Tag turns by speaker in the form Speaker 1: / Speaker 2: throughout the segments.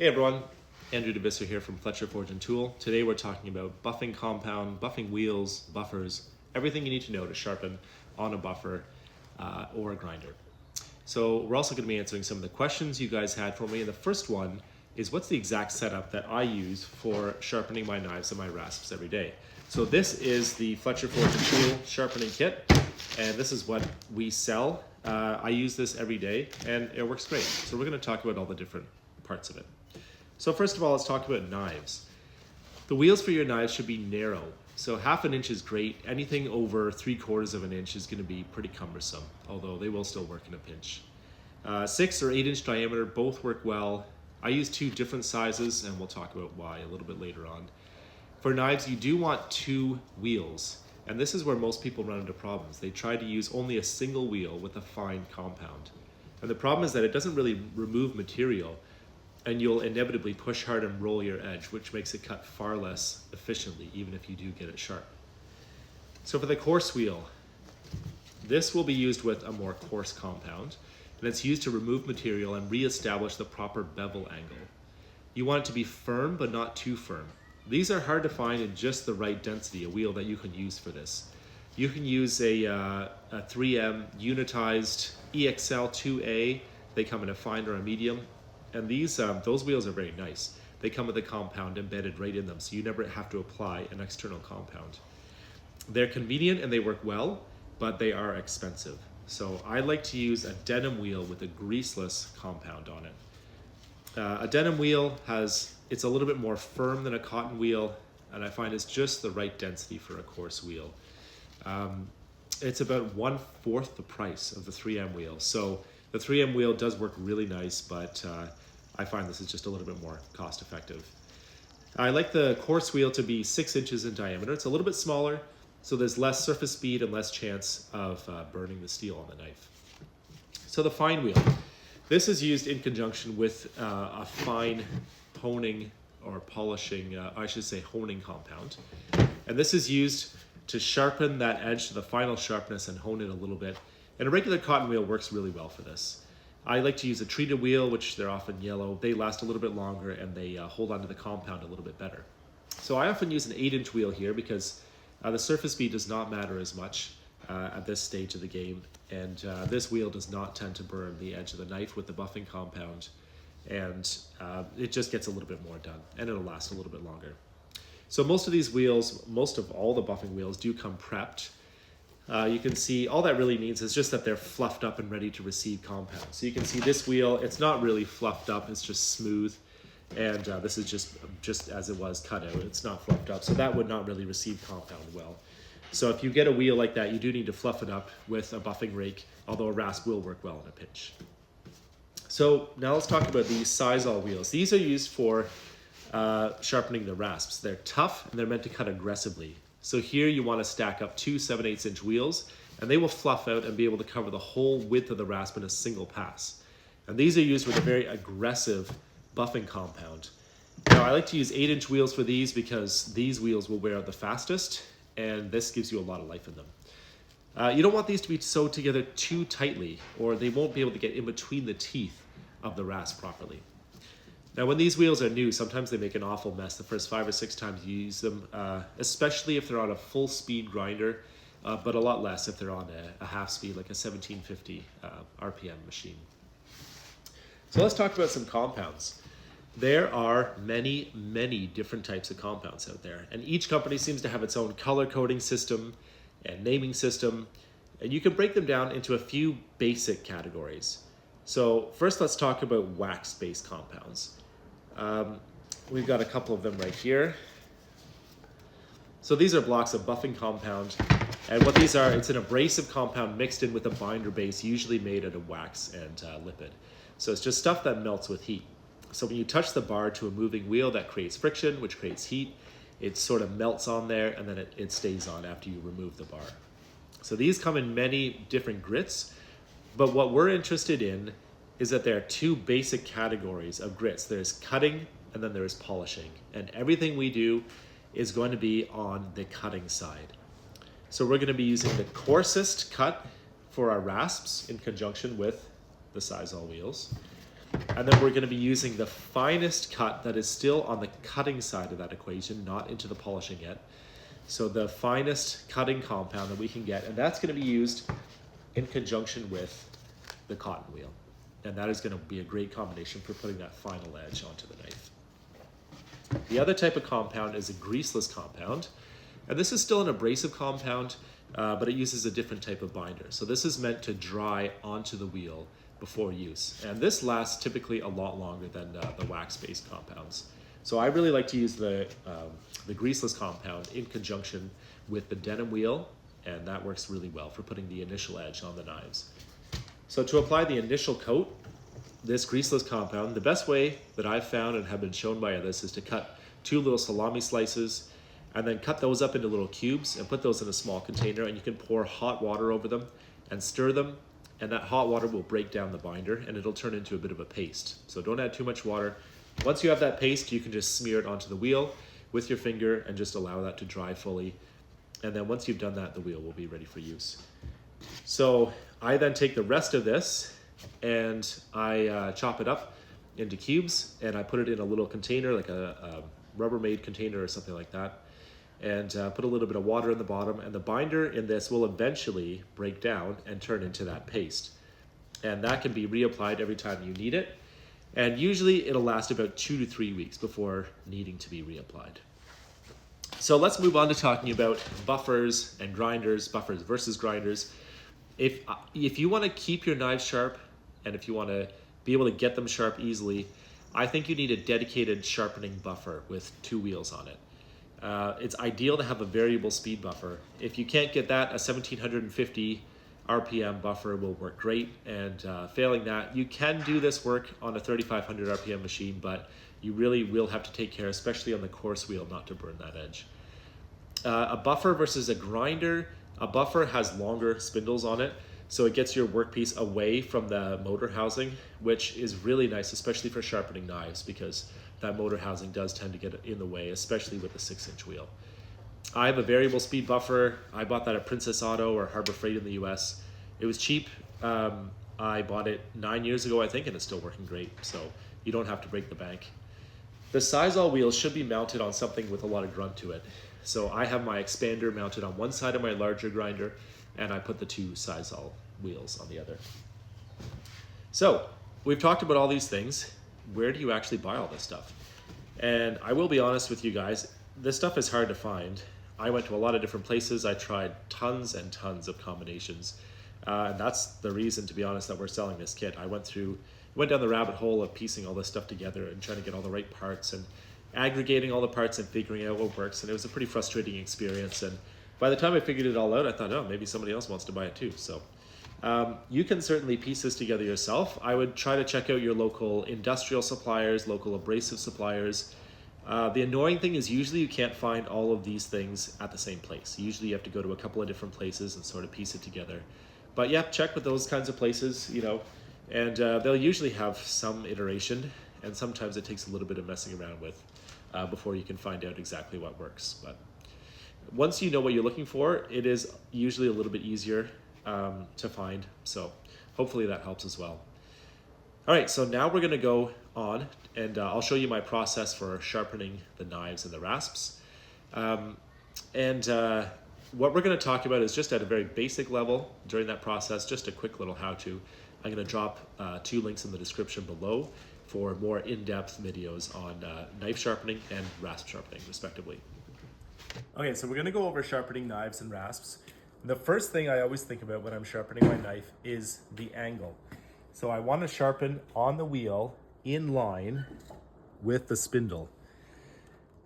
Speaker 1: Hey everyone, Andrew DeVisser here from Fletcher Forge and Tool. Today we're talking about buffing compound, buffing wheels, buffers, everything you need to know to sharpen on a buffer or a grinder. So we're also going to be answering some of the questions you guys had for me. And the first one is, what's the exact setup that I use for sharpening my knives and my rasps every day? So this is the Fletcher Forge and Tool sharpening kit, and this is what we sell. I use this every day and it works great. So we're going to talk about all the different parts of it. So first of all, let's talk about knives. The wheels for your knives should be narrow. So 1/2 inch is great. Anything over 3/4 of an inch is going to be pretty cumbersome, although they will still work in a pinch. 6 or 8 inch diameter both work well. I use 2 different sizes, and we'll talk about why a little bit later on. For knives, you do want 2 wheels, and this is where most people run into problems. They try to use only a single wheel with a fine compound. And the problem is that it doesn't really remove material, and you'll inevitably push hard and roll your edge, which makes it cut far less efficiently, even if you do get it sharp. So for the coarse wheel, this will be used with a more coarse compound, and it's used to remove material and re-establish the proper bevel angle. You want it to be firm, but not too firm. These are hard to find in just the right density, a wheel that you can use for this. You can use a 3M unitized EXL 2A. They come in a fine or a medium. And those wheels are very nice. They come with a compound embedded right in them, so you never have to apply an external compound. They're convenient and they work well, but they are expensive. So I like to use a denim wheel with a greaseless compound on it. A denim wheel it's a little bit more firm than a cotton wheel, and I find it's just the right density for a coarse wheel. It's about 1/4 the price of the 3M wheel. So the 3M wheel does work really nice, but I find this is just a little bit more cost effective. I like the coarse wheel to be 6 inches in diameter. It's a little bit smaller, so there's less surface speed and less chance of burning the steel on the knife. So the fine wheel. This is used in conjunction with a fine honing or polishing, honing compound. And this is used to sharpen that edge to the final sharpness and hone it a little bit. And a regular cotton wheel works really well for this. I like to use a treated wheel, which they're often yellow. They last a little bit longer and they hold onto the compound a little bit better. So I often use an 8-inch wheel here because the surface speed does not matter as much at this stage of the game. And this wheel does not tend to burn the edge of the knife with the buffing compound. And it just gets a little bit more done, and it'll last a little bit longer. So most of these wheels, most of all the buffing wheels do come prepped. You can see all that really means is just that they're fluffed up and ready to receive compound. So you can see this wheel, it's not really fluffed up, it's just smooth. And this is just as it was cut out. It's not fluffed up, so that would not really receive compound well. So if you get a wheel like that, you do need to fluff it up with a buffing rake, although a rasp will work well in a pinch. So now let's talk about these Sisal wheels. These are used for sharpening the rasps. They're tough and they're meant to cut aggressively. So here you want to stack up 2 7/8 inch wheels, and they will fluff out and be able to cover the whole width of the rasp in a single pass. And these are used with a very aggressive buffing compound. Now I like to use 8-inch wheels for these because these wheels will wear out the fastest, and this gives you a lot of life in them. You don't want these to be sewed together too tightly, or they won't be able to get in between the teeth of the rasp properly. Now when these wheels are new, sometimes they make an awful mess the first 5 or 6 times you use them, especially if they're on a full speed grinder, but a lot less if they're on a half speed, like a 1750 RPM machine. So let's talk about some compounds. There are many, many different types of compounds out there, and each company seems to have its own color coding system and naming system, and you can break them down into a few basic categories. So first let's talk about wax-based compounds. We've got a couple of them right here. So these are blocks of buffing compound, and what these are, it's an abrasive compound mixed in with a binder base, usually made out of wax and lipid. So it's just stuff that melts with heat. So when you touch the bar to a moving wheel, that creates friction, which creates heat. It sort of melts on there, and then it stays on after you remove the bar. So these come in many different grits, but what we're interested in is that there are 2 basic categories of grits. There's cutting and then there's polishing. And everything we do is going to be on the cutting side. So we're going to be using the coarsest cut for our rasps in conjunction with the Sisal wheels. And then we're going to be using the finest cut that is still on the cutting side of that equation, not into the polishing yet. So the finest cutting compound that we can get, and that's going to be used in conjunction with the cotton wheel. And that is going to be a great combination for putting that final edge onto the knife. The other type of compound is a greaseless compound. And this is still an abrasive compound, but it uses a different type of binder. So this is meant to dry onto the wheel before use. And this lasts typically a lot longer than the wax-based compounds. So I really like to use the greaseless compound in conjunction with the denim wheel, and that works really well for putting the initial edge on the knives. So to apply the initial coat, this greaseless compound, the best way that I've found and have been shown by others is to cut 2 little salami slices and then cut those up into little cubes and put those in a small container, and you can pour hot water over them and stir them, and that hot water will break down the binder and it'll turn into a bit of a paste. So don't add too much water. Once you have that paste, you can just smear it onto the wheel with your finger and just allow that to dry fully. And then once you've done that, the wheel will be ready for use. So I then take the rest of this and I chop it up into cubes, and I put it in a little container, like a Rubbermaid container or something like that, and put a little bit of water in the bottom, and the binder in this will eventually break down and turn into that paste. And that can be reapplied every time you need it. And usually it'll last about 2 to 3 weeks before needing to be reapplied. So let's move on to talking about buffers and grinders, buffers versus grinders. If you want to keep your knives sharp, and if you want to be able to get them sharp easily, I think you need a dedicated sharpening buffer with 2 wheels on it. It's ideal to have a variable speed buffer. If you can't get that, a 1750 RPM buffer will work great, and failing that, you can do this work on a 3500 RPM machine, but you really will have to take care, especially on the coarse wheel, not to burn that edge. A buffer versus a grinder, a buffer has longer spindles on it, so it gets your workpiece away from the motor housing, which is really nice, especially for sharpening knives, because that motor housing does tend to get in the way, especially with the 6-inch wheel. I have a variable speed buffer. I bought that at Princess Auto or Harbor Freight in the US. It was cheap. I bought it 9 years ago, I think, and it's still working great, so you don't have to break the bank. The Sisal wheels should be mounted on something with a lot of grunt to it. So I have my expander mounted on one side of my larger grinder, and I put the 2 Sisal wheels on the other. So we've talked about all these things. Where do you actually buy all this stuff? And I will be honest with you guys, this stuff is hard to find. I went to a lot of different places. I tried tons and tons of combinations. And that's the reason, to be honest, that we're selling this kit. I went down the rabbit hole of piecing all this stuff together and trying to get all the right parts and aggregating all the parts and figuring out what works. And it was a pretty frustrating experience. And by the time I figured it all out, I thought, oh, maybe somebody else wants to buy it too. So you can certainly piece this together yourself. I would try to check out your local industrial suppliers, local abrasive suppliers. The annoying thing is usually you can't find all of these things at the same place. Usually you have to go to a couple of different places and sort of piece it together. But yeah, check with those kinds of places, and they'll usually have some iteration, and sometimes it takes a little bit of messing around with before you can find out exactly what works. But once you know what you're looking for, it is usually a little bit easier to find. So hopefully that helps as well. All right, so now we're gonna go on and I'll show you my process for sharpening the knives and the rasps. What we're gonna talk about is just at a very basic level during that process, just a quick little how-to. I'm gonna drop 2 links in the description below for more in-depth videos on knife sharpening and rasp sharpening, respectively. Okay, so we're gonna go over sharpening knives and rasps. The first thing I always think about when I'm sharpening my knife is the angle. So I want to sharpen on the wheel in line with the spindle.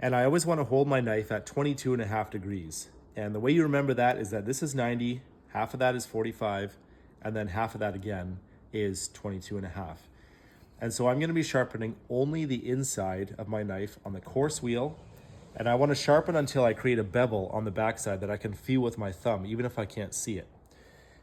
Speaker 1: And I always want to hold my knife at 22.5 degrees. And the way you remember that is that this is 90, half of that is 45, and then half of that again is 22.5. And so I'm going to be sharpening only the inside of my knife on the coarse wheel. And I want to sharpen until I create a bevel on the backside that I can feel with my thumb, even if I can't see it.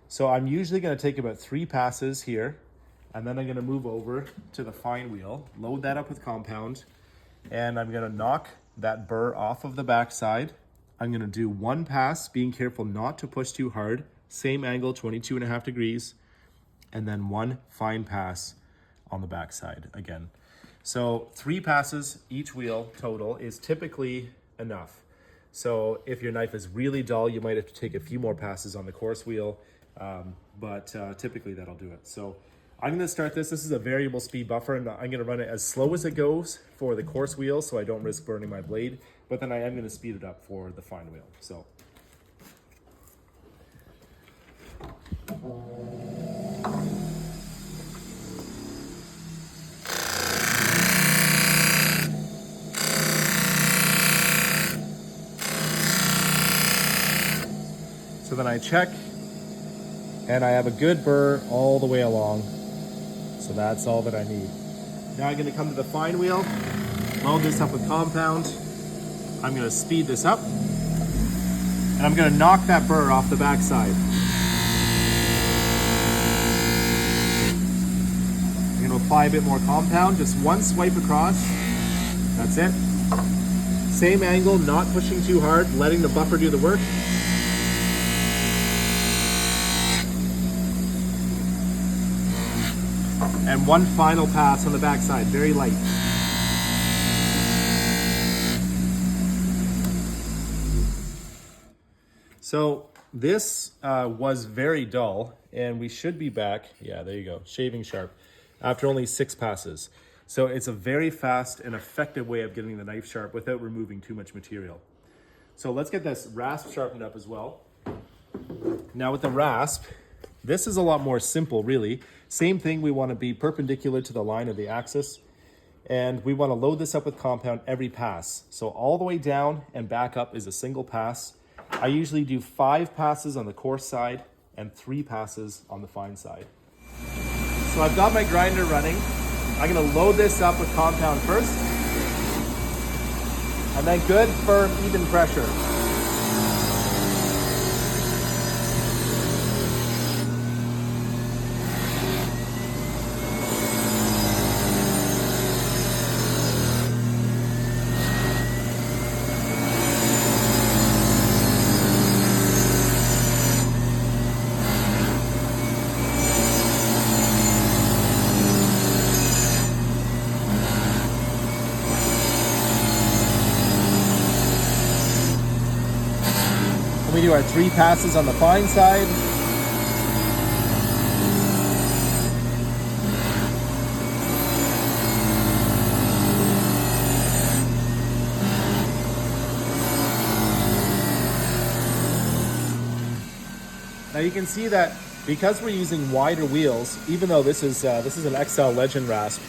Speaker 1: So I'm usually going to take about 3 passes here, and then I'm going to move over to the fine wheel, load that up with compound, and I'm going to knock that burr off of the backside. I'm going to do 1 pass, being careful not to push too hard, same angle, 22.5 degrees, and then 1 fine pass on the back side again. So 3 passes each wheel total is typically enough. So if your knife is really dull, you might have to take a few more passes on the coarse wheel, but typically that'll do it. So I'm going to start this. This is a variable speed buffer, and I'm going to run it as slow as it goes for the coarse wheel so I don't risk burning my blade, but then I am going to speed it up for the fine wheel. So then I check, and I have a good burr all the way along. So that's all that I need. Now I'm going to come to the fine wheel, load this up with compound. I'm going to speed this up, and I'm going to knock that burr off the backside. I'm going to apply a bit more compound, just one swipe across. That's it. Same angle, not pushing too hard, letting the buffer do the work. And one final pass on the backside, very light. So this was very dull, and we should be back. Yeah, there you go, shaving sharp, after only 6 passes. So it's a very fast and effective way of getting the knife sharp without removing too much material. So let's get this rasp sharpened up as well. Now with the rasp, this is a lot more simple, really. Same thing, we want to be perpendicular to the line of the axis, and we want to load this up with compound every pass. So all the way down and back up is a single pass. I usually do 5 passes on the coarse side and 3 passes on the fine side. So I've got my grinder running. I'm going to load this up with compound first, and then good, firm, even pressure. We do our 3 passes on the fine side. Now you can see that because we're using wider wheels, even though this is an XL Legend rasp,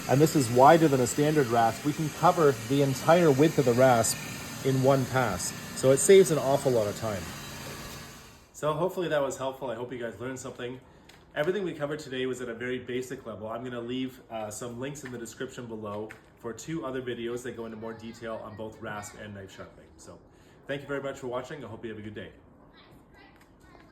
Speaker 1: and this is wider than a standard rasp, we can cover the entire width of the rasp in one pass. So it saves an awful lot of time. So hopefully that was helpful. I hope you guys learned something. Everything we covered today was at a very basic level. I'm going to leave some links in the description below for 2 other videos that go into more detail on both rasp and knife sharpening. So thank you very much for watching. I hope you have a good day.